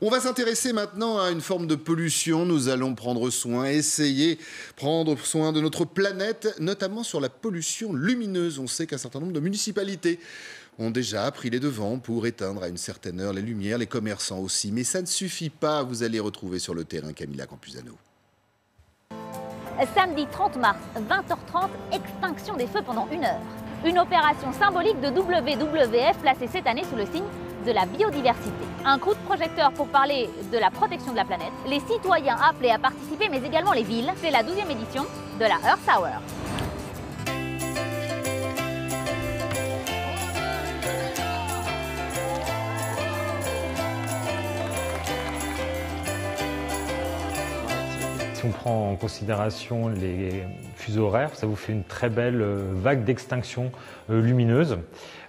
On va s'intéresser maintenant à une forme de pollution. Nous allons essayer prendre soin de notre planète, notamment sur la pollution lumineuse. On sait qu'un certain nombre de municipalités ont déjà pris les devants pour éteindre à une certaine heure les lumières, les commerçants aussi. Mais ça ne suffit pas, vous allez retrouver sur le terrain Camilla Campuzano. Samedi 30 mars, 20h30, extinction des feux pendant 1 heure. Une opération symbolique de WWF placée cette année sous le signe de la biodiversité. Un coup de projecteur pour parler de la protection de la planète, les citoyens appelés à participer, mais également les villes. C'est la 12e édition de la Earth Hour. Si on prend en considération les fuseaux horaires, ça vous fait une très belle vague d'extinction lumineuse.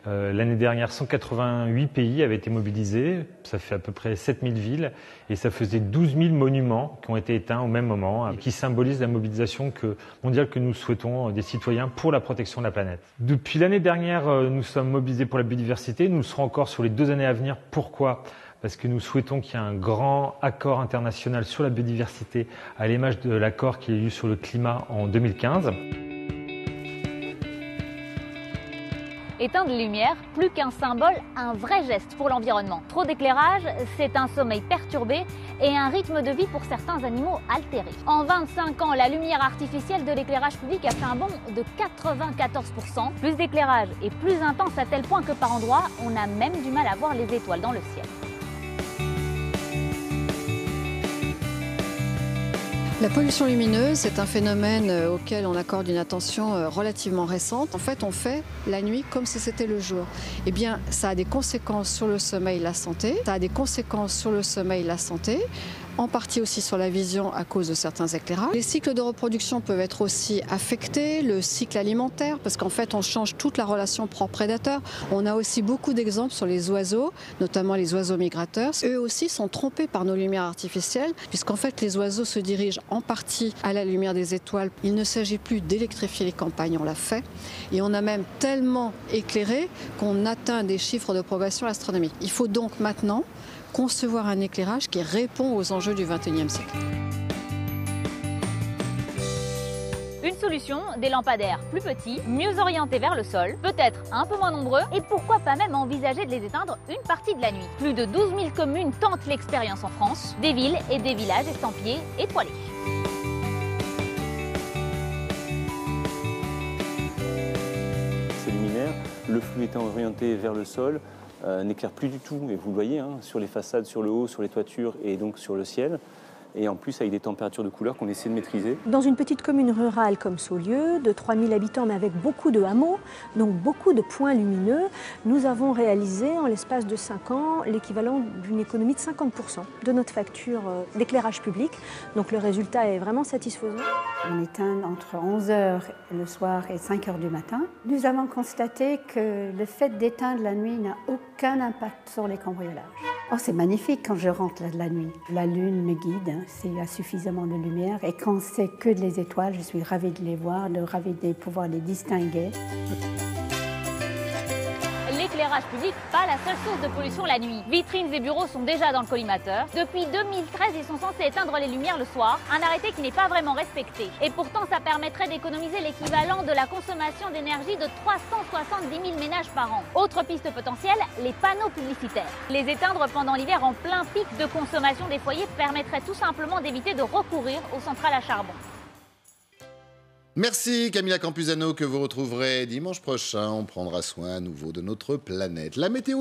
L'année dernière, 188 pays avaient été mobilisés, ça fait à peu près 7000 villes, et ça faisait 12 000 monuments qui ont été éteints au même moment, et qui symbolisent la mobilisation mondiale que nous souhaitons des citoyens pour la protection de la planète. Depuis l'année dernière, nous sommes mobilisés pour la biodiversité, nous le serons encore sur les 2 années à venir. Pourquoi ? Parce que nous souhaitons qu'il y ait un grand accord international sur la biodiversité, à l'image de l'accord qui a eu sur le climat en 2015. Éteindre les lumières, plus qu'un symbole, un vrai geste pour l'environnement. Trop d'éclairage, c'est un sommeil perturbé et un rythme de vie pour certains animaux altéré. En 25 ans, la lumière artificielle de l'éclairage public a fait un bond de 94%. Plus d'éclairage et plus intense à tel point que par endroits, on a même du mal à voir les étoiles dans le ciel. La pollution lumineuse, c'est un phénomène auquel on accorde une attention relativement récente. En fait, on fait la nuit comme si c'était le jour. Eh bien, ça a des conséquences sur le sommeil, la santé. Ça a des conséquences sur le sommeil, la santé. En partie aussi sur la vision à cause de certains éclairages. Les cycles de reproduction peuvent être aussi affectés, le cycle alimentaire, parce qu'en fait on change toute la relation proie-prédateur. On a aussi beaucoup d'exemples sur les oiseaux, notamment les oiseaux migrateurs. Eux aussi sont trompés par nos lumières artificielles, puisqu'en fait les oiseaux se dirigent en partie à la lumière des étoiles. Il ne s'agit plus d'électrifier les campagnes, on l'a fait. Et on a même tellement éclairé qu'on atteint des chiffres de progression astronomiques. Il faut donc maintenant concevoir un éclairage qui répond aux enjeux du XXIe siècle. Une solution, des lampadaires plus petits, mieux orientés vers le sol, peut-être un peu moins nombreux, et pourquoi pas même envisager de les éteindre une partie de la nuit. Plus de 12 000 communes tentent l'expérience en France, des villes et des villages estampillés étoilés. Ces luminaires, le flux étant orienté vers le sol, n'éclaire plus du tout, et vous le voyez, sur les façades, sur le haut, sur les toitures et donc sur le ciel. Et en plus avec des températures de couleur qu'on essaie de maîtriser. Dans une petite commune rurale comme Saulieu, de 3000 habitants mais avec beaucoup de hameaux, donc beaucoup de points lumineux, nous avons réalisé en l'espace de 5 ans l'équivalent d'une économie de 50% de notre facture d'éclairage public. Donc le résultat est vraiment satisfaisant. On éteint entre 11h le soir et 5h du matin. Nous avons constaté que le fait d'éteindre la nuit n'a aucun impact sur les cambriolages. Oh, c'est magnifique quand je rentre la nuit. La lune me guide. Il y a suffisamment de lumière et quand c'est que des étoiles, je suis ravie de les voir, ravie de pouvoir les distinguer. L'éclairage public, pas la seule source de pollution la nuit. Vitrines et bureaux sont déjà dans le collimateur. Depuis 2013, ils sont censés éteindre les lumières le soir, un arrêté qui n'est pas vraiment respecté. Et pourtant, ça permettrait d'économiser l'équivalent de la consommation d'énergie de 370 000 ménages par an. Autre piste potentielle, les panneaux publicitaires. Les éteindre pendant l'hiver en plein pic de consommation des foyers permettrait tout simplement d'éviter de recourir aux centrales à charbon. Merci Camilla Campuzano, que vous retrouverez dimanche prochain. On prendra soin à nouveau de notre planète. La météo